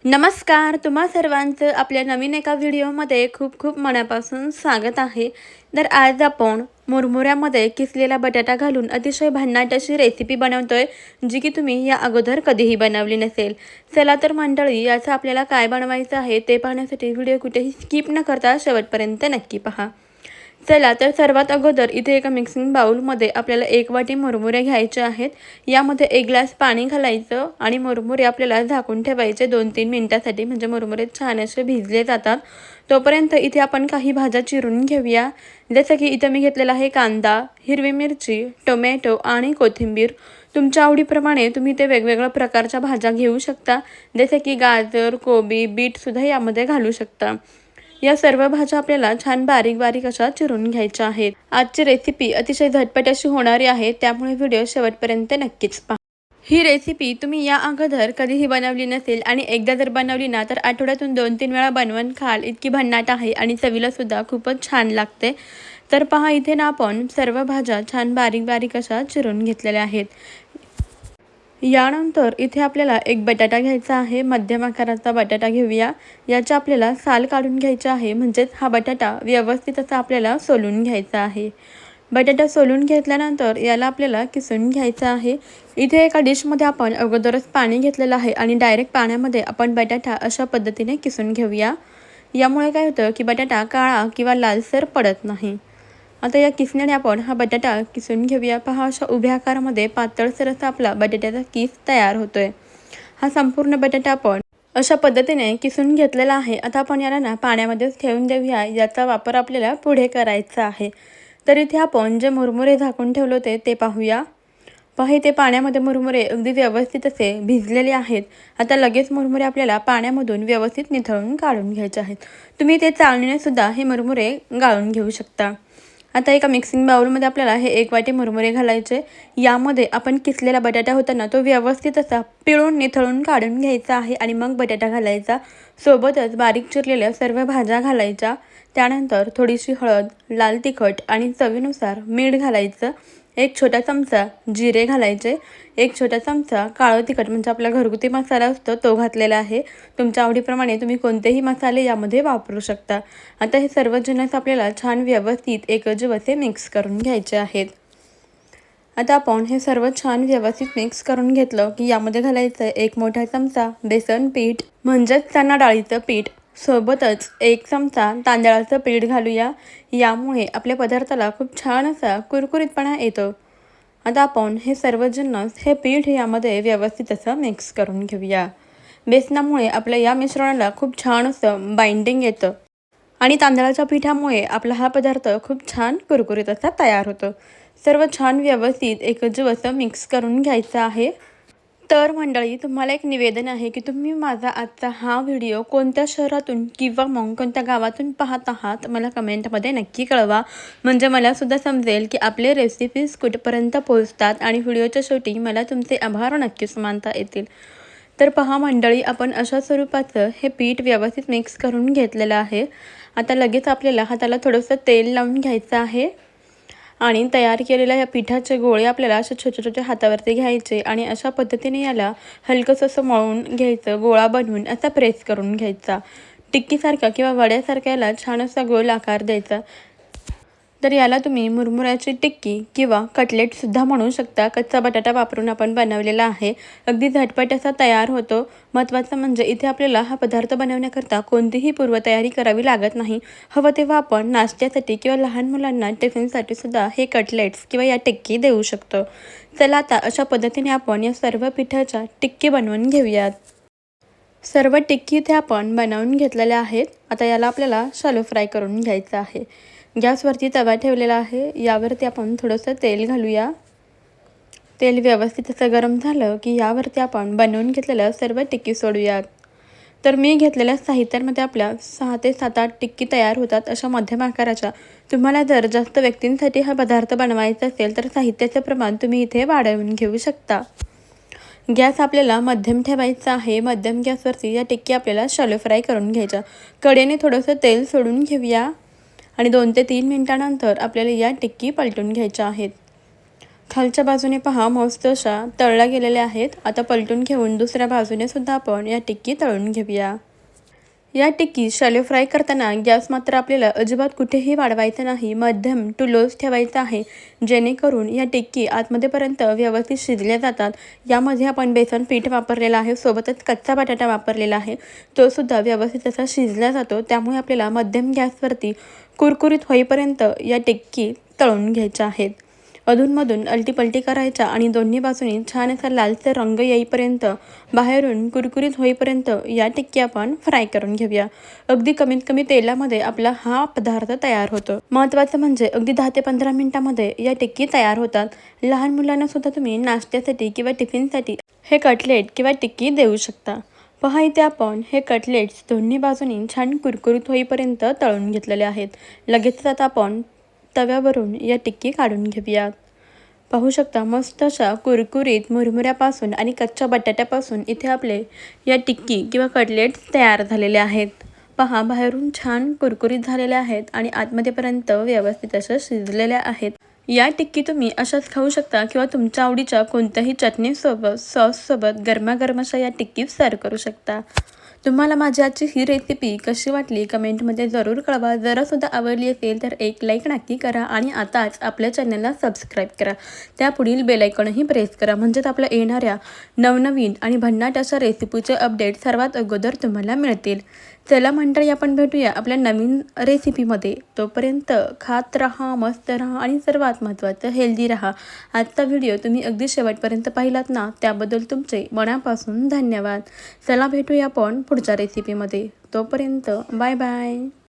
नमस्कार, तुम्हा सर्वांचं आपल्या नवीन एका व्हिडिओमध्ये खूप खूप मनापासून स्वागत आहे. तर आज आपण मुरमुऱ्यामध्ये किसलेला बटाटा घालून अतिशय भन्नाट अशी रेसिपी बनवतोय, जी की तुम्ही या अगोदर कधीही बनवली नसेल. चला तर मंडळी, याचं आपल्याला काय बनवायचं आहे ते पाहण्यासाठी व्हिडिओ कुठेही स्किप न करता शेवटपर्यंत नक्की पहा. चला तर सर्वात अगोदर इथे एका मिक्सिंग बाउलमध्ये आपल्याला 1 वाटी मुरमुरे घ्यायचे आहेत. यामध्ये 1 ग्लास पाणी घालायचं आणि मुरमुरे आपल्याला झाकून ठेवायचे 2-3 मिनिटासाठी, म्हणजे मुरमुरे छान असे भिजले जातात. तोपर्यंत इथे आपण काही भाज्या चिरून घेऊया. जसं की इथं मी घेतलेला आहे कांदा, हिरवी मिरची, टोमॅटो आणि कोथिंबीर. तुमच्या आवडीप्रमाणे तुम्ही ते वेगवेगळ्या प्रकारच्या भाज्या घेऊ शकता. जसे की गाजर, कोबी, बीटसुद्धा यामध्ये घालू शकता. या सर्व भाज्या आपल्याला छान बारीक बारीक अशा चिरून घ्यायच्या आहेत. आजची रेसिपी अतिशय झटपट अशी होणारी आहे, त्यामुळे व्हिडिओ शेवटपर्यंत नक्कीच पहा. ही रेसिपी तुम्ही या अगोदर कधीही बनवली नसेल आणि एकदा जर बनवली ना तर आठवड्यातून 2-3 वेळा बनवून खाल इतकी भन्नाट आहे आणि चवीला सुद्धा खूपच छान लागते. तर पहा, इथे ना आपण सर्व भाज्या छान बारीक बारीक अशा चिरून घेतलेल्या आहेत. यानंतर इथे आपल्याला एक बटाटा घ्यायचा आहे. मध्यम आकाराचा बटाटा घेऊया. याचा आपल्याला साल काढून घ्यायचा आहे, म्हणजेच हा बटाटा व्यवस्थित असा आपल्याला सोलून घ्यायचा आहे. बटाटा सोलून घेतल्यानंतर याला आपल्याला किसून घ्यायचं आहे. इथे एका डिशमध्ये आपण अगोदरच पाणी घेतलेलं आहे आणि डायरेक्ट पाण्यामध्ये आपण बटाटा अशा पद्धतीने किसून घेऊया. यामुळे काय होतं की बटाटा काळा किंवा लालसर पडत नाही. आता या किसण्याने आपण हा बटाटा किसून घेऊया. पहा, अशा उभ्या आकारामध्ये पातळसर असा आपला बटाट्याचा किस तयार होतोय. हा संपूर्ण बटाटा आपण अशा पद्धतीने किसून घेतलेला आहे. आता आपण याला ना पाण्यामध्येच ठेवून देऊया. याचा वापर आपल्याला पुढे करायचा आहे. तर इथे आपण जे मुरमुरे झाकून ठेवले होते ते पाहूया. पहा, इथे पाण्यामध्ये मुरमुरे अगदी व्यवस्थित असे भिजलेले आहेत. आता लगेच मुरमुरे आपल्याला पाण्यामधून व्यवस्थित निथळून काढून घ्यायचे आहेत. तुम्ही ते चाळणीने सुद्धा हे मुरमुरे गाळून घेऊ शकता. आता एका मिक्सिंग बाउलमध्ये आपल्याला हे 1 वाटी मुरमुरे घालायचे. यामध्ये आपण किसलेला बटाटा होता ना, तो व्यवस्थित असा पिळून निथळून काढून घ्यायचा आहे आणि मग बटाटा घालायचा. सोबतच बारीक चिरलेल्या सर्व भाज्या घालायच्या. त्यानंतर थोडीशी हळद, लाल तिखट आणि चवीनुसार मीठ घालायचं. 1 छोटा चमचा जिरे घालायचे. 1 छोटा चमचा काळं तिखट, म्हणजे आपला घरगुती मसाला असतो तो घातलेला आहे. तुमच्या आवडीप्रमाणे तुम्ही कोणतेही मसाले यामध्ये वापरू शकता. आता हे सर्व जिन्नस आपल्याला छान व्यवस्थित एकजीव असे मिक्स करून घ्यायचे आहेत. आता आपण हे सर्व छान व्यवस्थित मिक्स करून घेतलं की यामध्ये घालायचं 1 मोठा चमचा बेसन पीठ, म्हणजेच चणा डाळीचं पीठ. सोबतच 1 चमचा तांदळाचं पीठ घालूया. यामुळे आपल्या पदार्थाला खूप छान असा कुरकुरीतपणा येतो. आता आपण हे सर्व जिन्नस हे पीठ यामध्ये व्यवस्थित असं मिक्स करून घेऊया. बेसनामुळे आपल्या या मिश्रणाला खूप छान असं बाइंडिंग येतं आणि तांदळाच्या पिठामुळे आपला हा पदार्थ खूप छान कुरकुरीत असा तयार होतो. सर्व छान व्यवस्थित एकजीव असं मिक्स करून घ्यायचं आहे. तर मंडळी, तुम्हाला एक निवेदन आहे की तुम्ही माझा आजचा हा व्हिडिओ कोणत्या शहरातून किंवा मग कोणत्या गावातून पाहत आहात मला कमेंटमध्ये नक्की कळवा. म्हणजे मलासुद्धा समजेल की आपले रेसिपीज कुठपर्यंत पोहोचतात आणि व्हिडिओच्या शेवटी मला तुमचे आभार नक्कीच मानता येतील. तर पहा मंडळी, आपण अशा स्वरूपाचं हे पीठ व्यवस्थित मिक्स करून घेतलेलं आहे. आता लगेच आपल्याला हाताला थोडंसं तेल लावून घ्यायचं आहे आणि तयार केलेल्या या पिठाचे गोळे आपल्याला असे छोटे छोटे हातावरती घ्यायचे आणि अशा पद्धतीने याला हलकंसं असं मळून घ्यायचं. गोळा बनवून असा प्रेस करून घ्यायचा. टिक्कीसारखा किंवा वड्यासारखा याला छान असा गोल आकार द्यायचा. तर याला तुम्ही मुरमुऱ्याची टिक्की किंवा कटलेटसुद्धा म्हणू शकता. कच्चा बटाटा वापरून आपण बनवलेला आहे. अगदी झटपट असा तयार होतो. महत्त्वाचं म्हणजे इथे आपल्याला हा पदार्थ बनवण्याकरता कोणतीही पूर्वतयारी करावी लागत नाही. हवं तेव्हा आपण नाश्त्यासाठी किंवा लहान मुलांना टिफिनसाठी सुद्धा हे कटलेट्स किंवा या टिक्की देऊ शकतो. चला आता अशा पद्धतीने आपण या सर्व पिठाच्या टिक्की बनवून घेऊयात. सर्व टिक्की इथे आपण बनवून घेतलेल्या आहेत. आता याला आपल्याला शॅलो फ्राय करून घ्यायचं आहे. गॅसवरती तवा ठेवलेला आहे. यावरती आपण थोडंसं तेल घालूया. तेल व्यवस्थित असं गरम झालं की यावरती आपण बनवून घेतलेल्या सर्व टिक्की सोडूयात. तर मी घेतलेल्या साहित्यामध्ये आपल्या 6 ते 7-8 टिक्की तयार होतात अशा मध्यम आकाराच्या. तुम्हाला जर जास्त व्यक्तींसाठी हा पदार्थ बनवायचा असेल तर साहित्याचं प्रमाण तुम्ही इथे वाढवून घेऊ शकता. गॅस आपल्याला मध्यम ठेवायचा आहे. मध्यम गॅसवरती या टिक्की आपल्याला शॅलो फ्राय करून घ्यायच्या. कढईने थोडंसं तेल सोडून घेऊया आणि 2 ते 3 मिनिटानंतर आपल्याला या टिक्की पलटून घ्यायच्या आहेत. खालच्या बाजूने पहा मस्त अशा तळल्या गेलेल्या आहेत. आता पलटून घेऊन दुसऱ्या बाजूने सुद्धा आपण या टिक्की तळून घेऊया. या टिक्की शॅलो फ्राय करताना गॅस मात्र आपल्याला अजिबात कुठेही वाढवायचा नाही, मध्यम टू लोच ठेवायचा आहे, जेणेकरून या टिक्की आतमध्येपर्यंत व्यवस्थित शिजल्या जातात. यामध्ये आपण बेसन पीठ वापरलेलं आहे, सोबतच कच्चा बटाटा वापरलेला आहे, तो सुद्धा व्यवस्थित असा शिजला जातो. त्यामुळे आपल्याला मध्यम गॅसवरती कुरकुरीत होईपर्यंत या टिक्की तळून घ्यायच्या आहेत. अधूनमधून अलटीपलटी करायच्या आणि दोन्ही बाजूनी छान असा लालसर रंग येईपर्यंत, बाहेरून कुरकुरीत होईपर्यंत या टिक्की आपण फ्राय करून घेऊया. अगदी कमीत कमी तेलामध्ये आपला हा पदार्थ तयार होतो. महत्त्वाचं म्हणजे अगदी 10 ते 15 मिनिटांमध्ये या टिक्की तयार होतात. लहान मुलांना सुद्धा तुम्ही नाश्त्यासाठी किंवा टिफिनसाठी हे कटलेट किंवा टिक्की देऊ शकता. पहा इथे आपण हे कटलेट्स दोन्ही बाजूनी छान कुरकुरीत होईपर्यंत तळून घेतलेले आहेत. लगेचच आता आपण तव्यावरून या टिक्की काढून घेऊयात. पाहू शकता मस्त अशा कुरकुरीत मुरमुऱ्यापासून आणि कच्च्या बटाट्यापासून इथे आपले या टिक्की किंवा कटलेट्स तयार झालेले आहेत. पहा बाहेरून छान कुरकुरीत झालेले आहेत आणि आतमध्येपर्यंत व्यवस्थित अशा शिजलेल्या आहेत. या टिक्की तुम्ही अशाच खाऊ शकता किंवा तुमच्या आवडीच्या कोणत्याही चटणीसोबत, सॉससोबत गरमागरम अशा या टिक्की सर्व करू शकता. तुम्हाला माझी आजची ही रेसिपी कशी वाटली कमेंटमध्ये जरूर कळवा. जरासुद्धा आवडली असेल तर एक लाईक नक्की करा आणि आताच आपल्या चॅनलला सबस्क्राईब करा. त्यापुढील बेलायकॉनही प्रेस करा, म्हणजेच आपल्या येणाऱ्या नवनवीन आणि भन्नाट अशा रेसिपीचे अपडेट सर्वात अगोदर तुम्हाला मिळतील. चला मंडळी, आपण भेटूया आपल्या नवीन रेसिपीमध्ये. तोपर्यंत खात राहा, मस्त राहा आणि सर्वात महत्त्वाचं हेल्दी राहा. आजचा व्हिडिओ तुम्ही अगदी शेवटपर्यंत पाहिलात ना, त्याबद्दल तुमचे मनापासून धन्यवाद. चला भेटूया आपण पुढच्या रेसिपीमध्ये. तोपर्यंत बाय बाय.